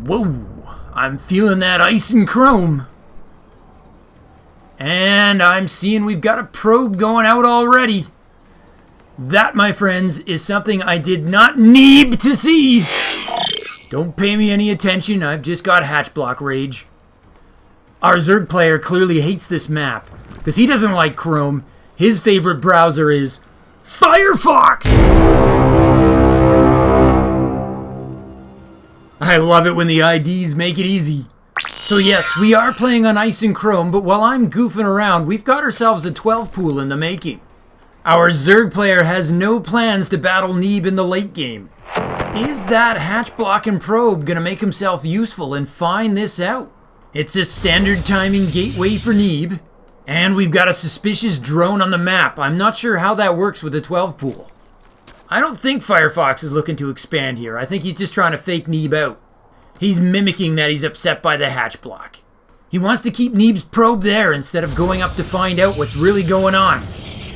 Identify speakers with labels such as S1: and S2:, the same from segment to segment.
S1: Whoa, I'm feeling that ice and chrome. And I'm seeing we've got a probe going out already. That, my friends, is something I did not need to see. Don't pay me any attention, I've just got hatch block rage. Our Zerg player clearly hates this map, because he doesn't like Chrome. His favorite browser is Firefox! I love it when the IDs make it easy. So yes, we are playing on Ice and Chrome, but while I'm goofing around, we've got ourselves a 12 pool in the making. Our Zerg player has no plans to battle Neeb in the late game. Is that hatch block and probe gonna make himself useful and find this out? It's a standard timing gateway for Neeb, and we've got a suspicious drone on the map. I'm not sure how that works with the 12 pool. I don't think Firefox is looking to expand here. I think he's just trying to fake Neeb out. He's mimicking that he's upset by the hatch block. He wants to keep Neeb's probe there instead of going up to find out what's really going on.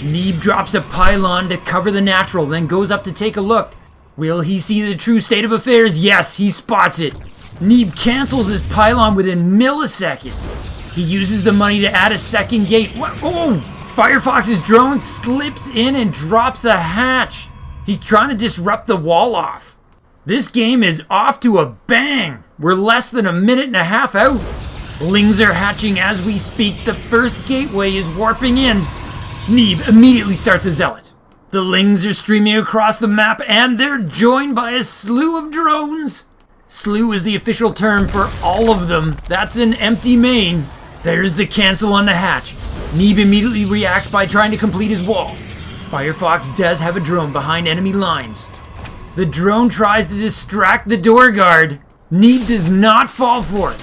S1: Neeb drops a pylon to cover the natural, then goes up to take a look. Will he see the true state of affairs? Yes, he spots it. Neeb cancels his pylon within milliseconds. He uses the money to add a second gate. What? Oh! Firefox's drone slips in and drops a hatch. He's trying to disrupt the wall off. This game is off to a bang. We're less than a minute and a half out. Lings are hatching as we speak. The first gateway is warping in. Neeb immediately starts a zealot. The Lings are streaming across the map and they're joined by a slew of drones. Slew is the official term for all of them. That's an empty main. There's the cancel on the hatch. Neeb immediately reacts by trying to complete his wall. Firefox does have a drone behind enemy lines. The drone tries to distract the door guard. Neeb does not fall for it.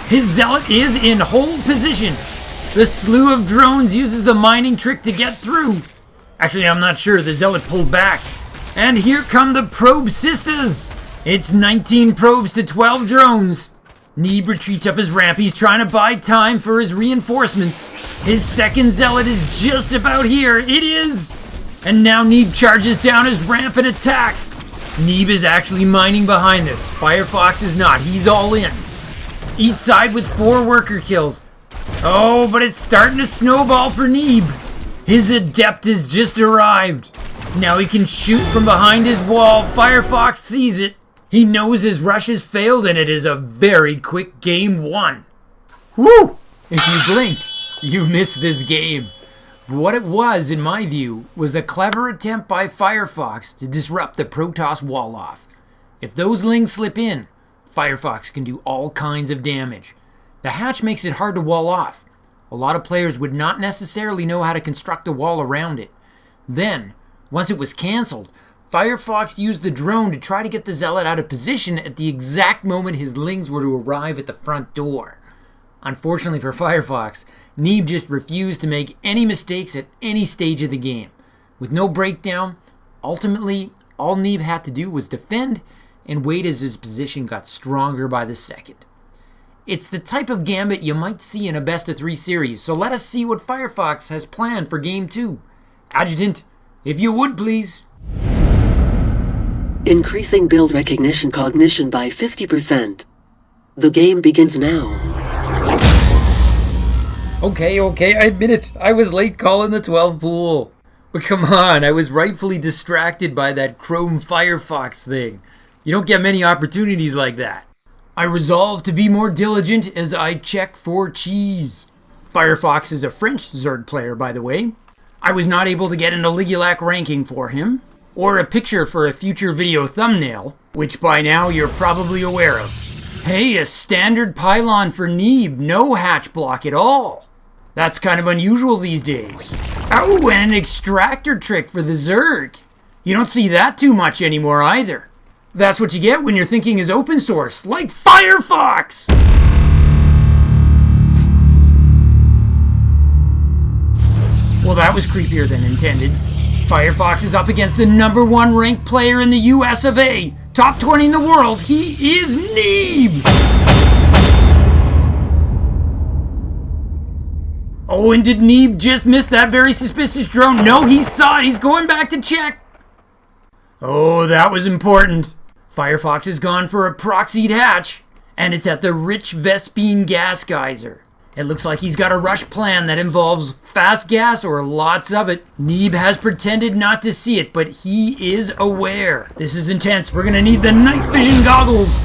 S1: His zealot is in hold position. The slew of drones uses the mining trick to get through. Actually, I'm not sure. The zealot pulled back. And here come the probe sisters. It's 19 probes to 12 drones. Neeb retreats up his ramp. He's trying to buy time for his reinforcements. His second zealot is just about here. It is. And now Neeb charges down his ramp and attacks. Neeb is actually mining behind this. Firefox is not. He's all in. Each side with 4 worker kills. Oh, but it's starting to snowball for Neeb. His adept has just arrived. Now he can shoot from behind his wall. Firefox sees it. He knows his rush has failed and it is a very quick game 1. Woo! If you blinked, you missed this game. What it was, in my view, was a clever attempt by Firefox to disrupt the Protoss wall off. If those Lings slip in, Firefox can do all kinds of damage. The hatch makes it hard to wall off. A lot of players would not necessarily know how to construct a wall around it. Then, once it was cancelled, Firefox used the drone to try to get the zealot out of position at the exact moment his Lings were to arrive at the front door. Unfortunately for Firefox, Neeb just refused to make any mistakes at any stage of the game. With no breakdown, ultimately, all Neeb had to do was defend and wait as his position got stronger by the second. It's the type of gambit you might see in a best-of-3 series, so let us see what Firefox has planned for Game 2. Adjutant, if you would please.
S2: Increasing build recognition cognition by 50%. The game begins now.
S1: Okay, I admit it. I was late calling the 12 pool. But come on, I was rightfully distracted by that Chrome Firefox thing. You don't get many opportunities like that. I resolved to be more diligent as I check for cheese. Firefox is a French Zerg player, by the way. I was not able to get an Oligulac ranking for him, or a picture for a future video thumbnail, which by now you're probably aware of. Hey, a standard pylon for Neeb, no hatch block at all. That's kind of unusual these days. Oh, and an extractor trick for the Zerg. You don't see that too much anymore either. That's what you get when your thinking is open source, like Firefox! Well, that was creepier than intended. Firefox is up against the #1 ranked player in the US of A. Top 20 in the world, he is Neeb! Oh, and did Neeb just miss that very suspicious drone? No, he saw it. He's going back to check. Oh, that was important. Firefox has gone for a proxied hatch. And it's at the rich Vespine gas geyser. It looks like he's got a rush plan that involves fast gas or lots of it. Neeb has pretended not to see it, but he is aware. This is intense. We're gonna need the night vision goggles.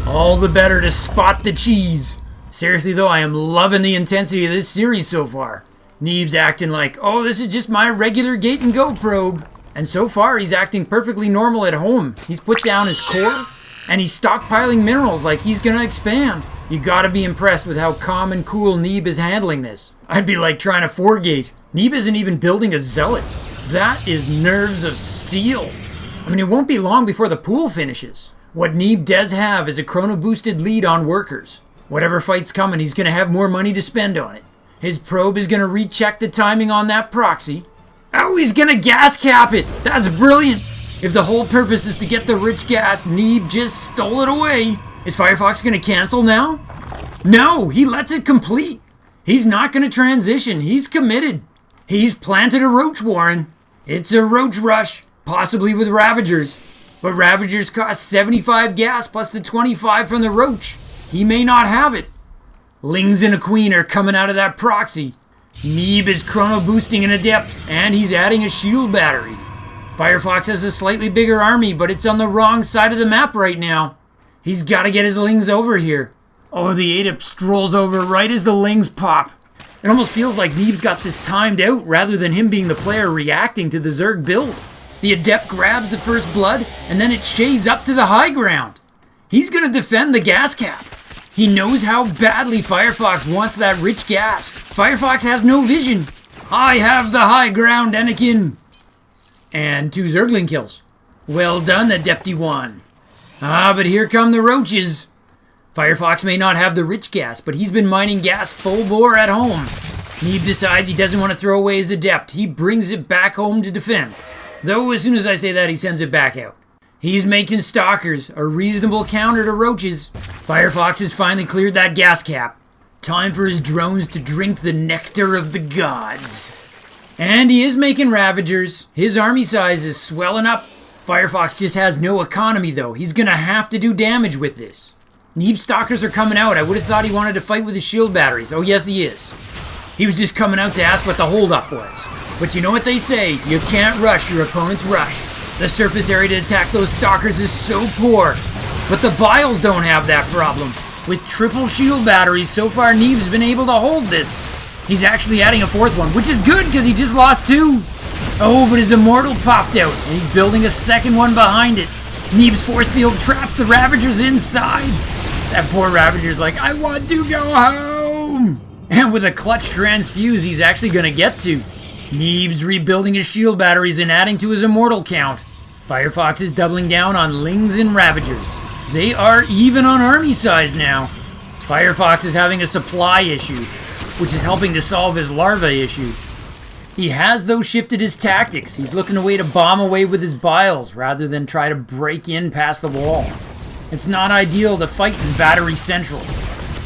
S1: All the better to spot the cheese. Seriously though, I am loving the intensity of this series so far. Neeb's acting like, oh, this is just my regular gate and go probe. And so far, he's acting perfectly normal at home. He's put down his core, and he's stockpiling minerals like he's gonna expand. You gotta be impressed with how calm and cool Neeb is handling this. I'd be like trying to forgate. Neeb isn't even building a zealot. That is nerves of steel. I mean, it won't be long before the pool finishes. What Neeb does have is a chrono-boosted lead on workers. Whatever fight's coming, he's gonna have more money to spend on it. His probe is gonna recheck the timing on that proxy. Oh, he's gonna gas cap it! That's brilliant! If the whole purpose is to get the rich gas, Neeb just stole it away. Is Firefox gonna cancel now? No, he lets it complete. He's not gonna transition. He's committed. He's planted a roach warren. It's a roach rush, possibly with Ravagers. But Ravagers cost 75 gas plus the 25 from the roach. He may not have it. Lings and a queen are coming out of that proxy. Neeb is chrono boosting an adept, and he's adding a shield battery. Firefox has a slightly bigger army, but it's on the wrong side of the map right now. He's got to get his lings over here. Oh, the adept strolls over right as the lings pop. It almost feels like Neeb's got this timed out rather than him being the player reacting to the Zerg build. The adept grabs the first blood, and then it shades up to the high ground. He's going to defend the gas cap. He knows how badly Firefox wants that rich gas. Firefox has no vision. I have the high ground, Anakin. And 2 Zergling kills. Well done, Adepti 1. But here come the roaches. Firefox may not have the rich gas, but he's been mining gas full bore at home. Neeb decides he doesn't want to throw away his adept. He brings it back home to defend. Though as soon as I say that, he sends it back out. He's making stalkers, a reasonable counter to roaches. Firefox has finally cleared that gas cap. Time for his drones to drink the nectar of the gods. And he is making Ravagers. His army size is swelling up. Firefox just has no economy though. He's gonna have to do damage with this. Neeb stalkers are coming out. I would have thought he wanted to fight with his shield batteries. Oh yes he is. He was just coming out to ask what the holdup was. But you know what they say, you can't rush your opponent's rush. The surface area to attack those stalkers is so poor. But the Biles don't have that problem. With triple shield batteries, so far Neeb's been able to hold this. He's actually adding a 4th one, which is good because he just lost 2. Oh, but his Immortal popped out, and he's building a 2nd one behind it. Neeb's force field traps the Ravagers inside. That poor Ravager's like, I want to go home. And with a clutch transfuse, he's actually going to get to. Neeb's rebuilding his shield batteries and adding to his Immortal count. Firefox is doubling down on Lings and Ravagers. They are even on army size now. Firefox is having a supply issue, which is helping to solve his larva issue. He has, though, shifted his tactics. He's looking a way to bomb away with his Biles rather than try to break in past the wall. It's not ideal to fight in Battery Central.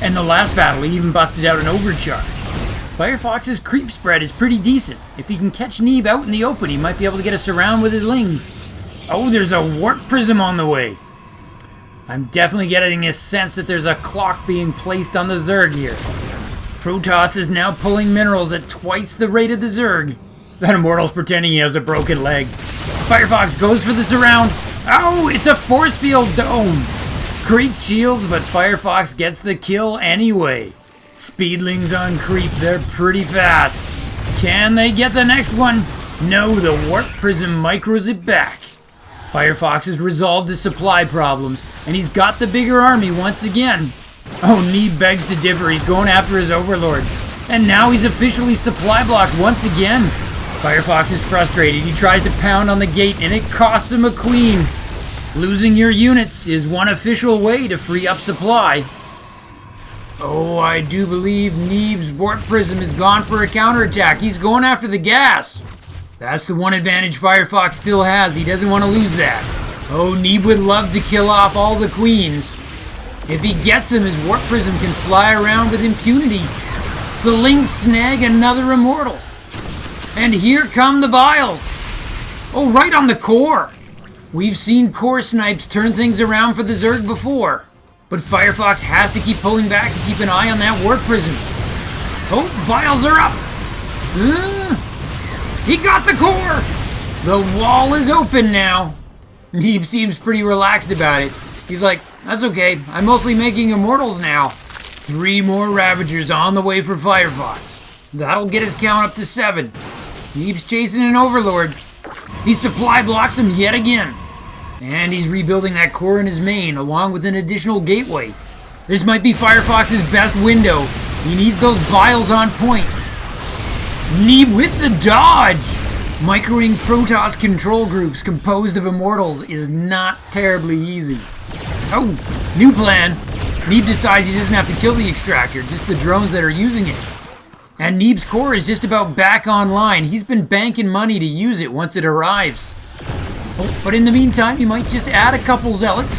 S1: And the last battle, he even busted out an overcharge. Firefox's creep spread is pretty decent. If he can catch Neeb out in the open, he might be able to get a surround with his Lings. Oh, there's a warp prism on the way. I'm definitely getting a sense that there's a clock being placed on the Zerg here. Protoss is now pulling minerals at twice the rate of the Zerg. That Immortal's pretending he has a broken leg. Firefox goes for the surround. Oh, it's a force field dome. Creep shields, but Firefox gets the kill anyway. Speedlings on creep, they're pretty fast. Can they get the next one? No, the warp prism micros it back. Firefox has resolved his supply problems, and he's got the bigger army once again. Oh, Neeb begs to differ. He's going after his overlord. And now he's officially supply blocked once again. Firefox is frustrated. He tries to pound on the gate, and it costs him a queen. Losing your units is one official way to free up supply. Oh, I do believe Neeb's warp prism is gone for a counterattack. He's going after the gas. That's the one advantage Firefox still has. He doesn't want to lose that. Oh, Neeb would love to kill off all the queens. If he gets them, his warp prism can fly around with impunity. The Lings snag another Immortal. And here come the Biles. Oh, right on the core. We've seen core snipes turn things around for the Zerg before. But Firefox has to keep pulling back to keep an eye on that warp prism. Oh, vials are up. He got the core. The wall is open now. Neeb seems pretty relaxed about it. He's like, that's okay. I'm mostly making immortals now. 3 more Ravagers on the way for Firefox. That'll get his count up to 7. Neeb's chasing an Overlord. He supply blocks him yet again. And he's rebuilding that core in his main, along with an additional gateway. This might be Firefox's best window. He needs those vials on point. Neeb with the dodge! Microing Protoss control groups composed of immortals is not terribly easy. Oh, new plan. Neeb decides he doesn't have to kill the extractor, just the drones that are using it. And Neeb's core is just about back online. He's been banking money to use it once it arrives. Oh, but in the meantime, you might just add a couple zealots.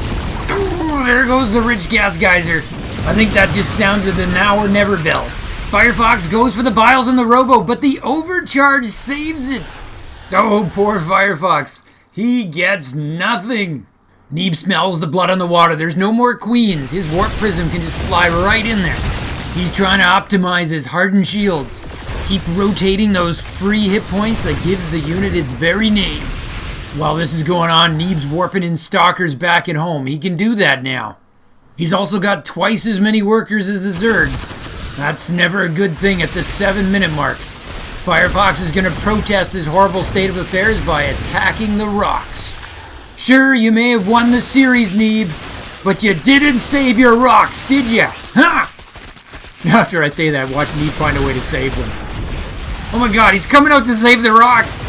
S1: Oh, there goes the rich gas geyser. I think that just sounded the now or never bell. Firefox goes for the vials and the robo, but the overcharge saves it. Oh, poor Firefox. He gets nothing. Neeb smells the blood on the water. There's no more queens. His warp prism can just fly right in there. He's trying to optimize his hardened shields. Keep rotating those free hit points that gives the unit its very name. While this is going on, Neeb's warping in stalkers back at home. He can do that now. He's also got twice as many workers as the Zerg. That's never a good thing at the 7-minute mark. Firefox is going to protest this horrible state of affairs by attacking the rocks. Sure, you may have won the series, Neeb, but you didn't save your rocks, did ya? Ha! After I say that, watch Neeb find a way to save them. Oh my god, he's coming out to save the rocks!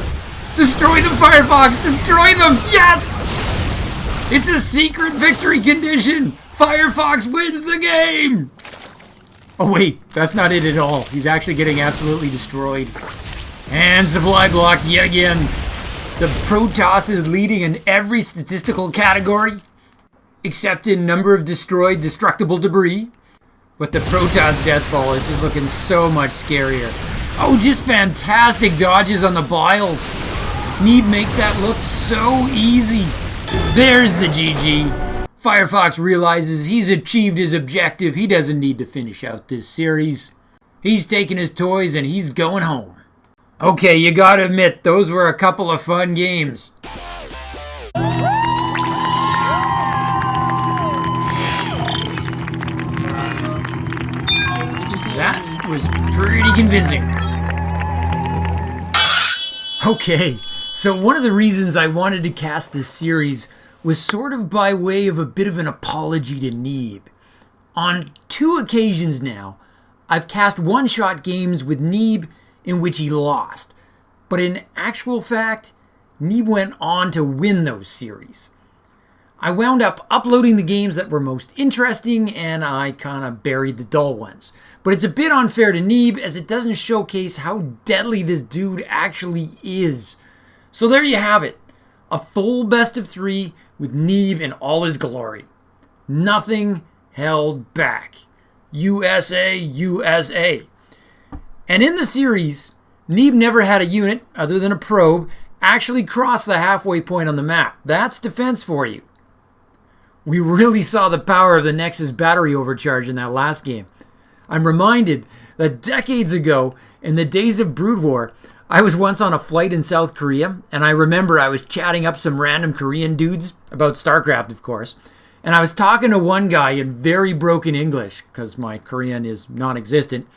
S1: Destroy them, Firefox! Destroy them! Yes! It's a secret victory condition! Firefox wins the game! Oh wait, that's not it at all. He's actually getting absolutely destroyed. And supply blocked yet again. The Protoss is leading in every statistical category, except in number of destroyed destructible debris. But the Protoss deathfall is just looking so much scarier. Oh, just fantastic dodges on the biles. Neeb makes that look so easy. There's the GG. Firefox realizes he's achieved his objective. He doesn't need to finish out this series. He's taking his toys and he's going home. Okay, you gotta admit, those were a couple of fun games. That was pretty convincing. Okay, so one of the reasons I wanted to cast this series was sort of by way of a bit of an apology to Neeb. On 2 occasions now, I've cast one-shot games with Neeb in which he lost. But in actual fact, Neeb went on to win those series. I wound up uploading the games that were most interesting, and I kind of buried the dull ones. But it's a bit unfair to Neeb, as it doesn't showcase how deadly this dude actually is. So there you have it. A full best of 3 with Neeb in all his glory. Nothing held back. USA, USA. And in the series, Neeb never had a unit, other than a probe, actually cross the halfway point on the map. That's defense for you. We really saw the power of the Nexus battery overcharge in that last game. I'm reminded that decades ago, in the days of Brood War, I was once on a flight in South Korea, and I remember I was chatting up some random Korean dudes, about Starcraft of course, and I was talking to one guy in very broken English, because my Korean is non-existent,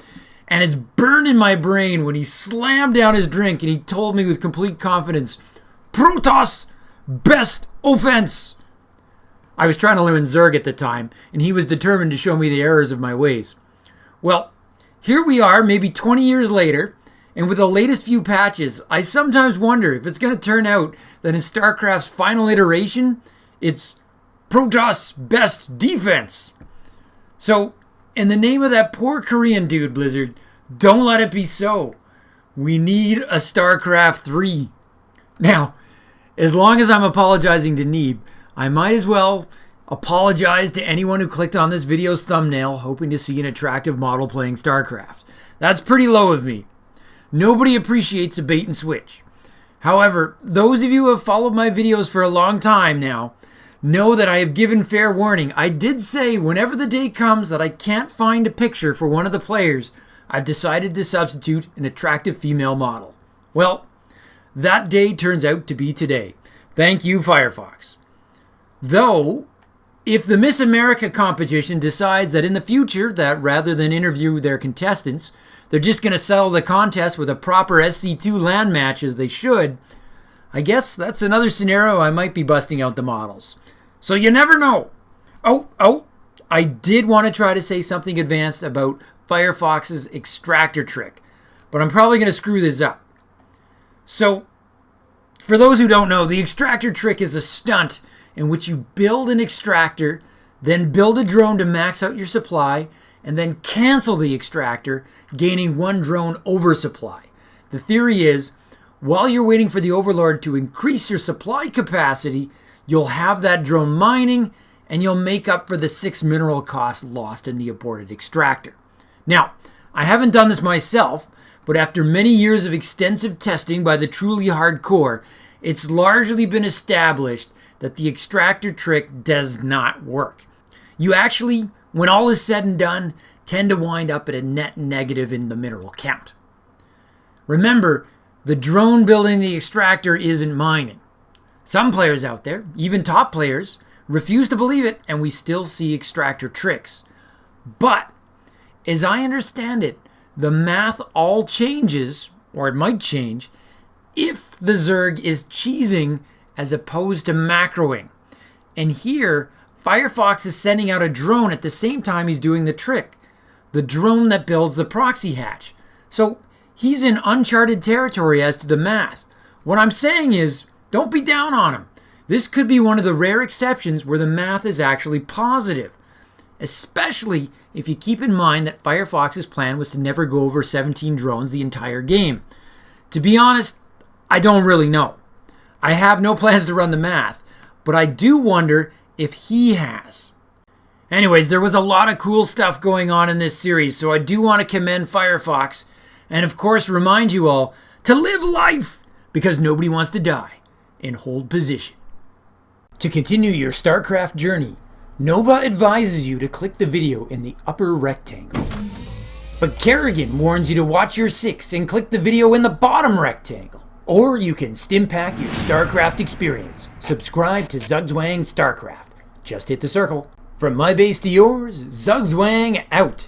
S1: and it's burned in my brain when he slammed down his drink and he told me with complete confidence, Protoss, best offense! I was trying to learn Zerg at the time, and he was determined to show me the errors of my ways. Well, here we are, maybe 20 years later, and with the latest few patches, I sometimes wonder if it's going to turn out that in StarCraft's final iteration, it's Protoss best defense. So, in the name of that poor Korean dude, Blizzard, don't let it be so. We need a StarCraft 3. Now, as long as I'm apologizing to Neeb, I might as well apologize to anyone who clicked on this video's thumbnail hoping to see an attractive model playing StarCraft. That's pretty low of me. Nobody appreciates a bait and switch. However, those of you who have followed my videos for a long time now know that I have given fair warning. I did say whenever the day comes that I can't find a picture for one of the players, I've decided to substitute an attractive female model. Well, that day turns out to be today. Thank you, Firefox. Though, if the Miss America competition decides that in the future that rather than interview their contestants, they're just going to settle the contest with a proper SC2 LAN match as they should, I guess that's another scenario I might be busting out the models. So you never know. Oh, I did want to try to say something advanced about Firefox's extractor trick, but I'm probably going to screw this up. So, for those who don't know, the extractor trick is a stunt in which you build an extractor, then build a drone to max out your supply, and then cancel the extractor, gaining one drone oversupply. The theory is, while you're waiting for the Overlord to increase your supply capacity, you'll have that drone mining, and you'll make up for the 6 mineral cost lost in the aborted extractor. Now, I haven't done this myself, but after many years of extensive testing by the truly hardcore, it's largely been established that the extractor trick does not work. You actually, when all is said and done, tend to wind up at a net negative in the mineral count. Remember, the drone building the extractor isn't mining. Some players out there, even top players, refuse to believe it, and we still see extractor tricks. But, as I understand it, the math all changes, or it might change, if the Zerg is cheesing as opposed to macroing. And here, Firefox is sending out a drone at the same time he's doing the trick. The drone that builds the proxy hatch. So, he's in uncharted territory as to the math. What I'm saying is, don't be down on him. This could be one of the rare exceptions where the math is actually positive. Especially if you keep in mind that Firefox's plan was to never go over 17 drones the entire game. To be honest, I don't really know. I have no plans to run the math, but I do wonder if he has. Anyways, there was a lot of cool stuff going on in this series, so I do want to commend Firefox, and of course remind you all to live life, because nobody wants to die and hold position. To continue your Starcraft journey, Nova advises you to click the video in the upper rectangle. But Kerrigan warns you to watch your 6 and click the video in the bottom rectangle. Or you can stimpack your Starcraft experience. Subscribe to Zugzwang Starcraft. Just hit the circle. From my base to yours, Zugzwang out.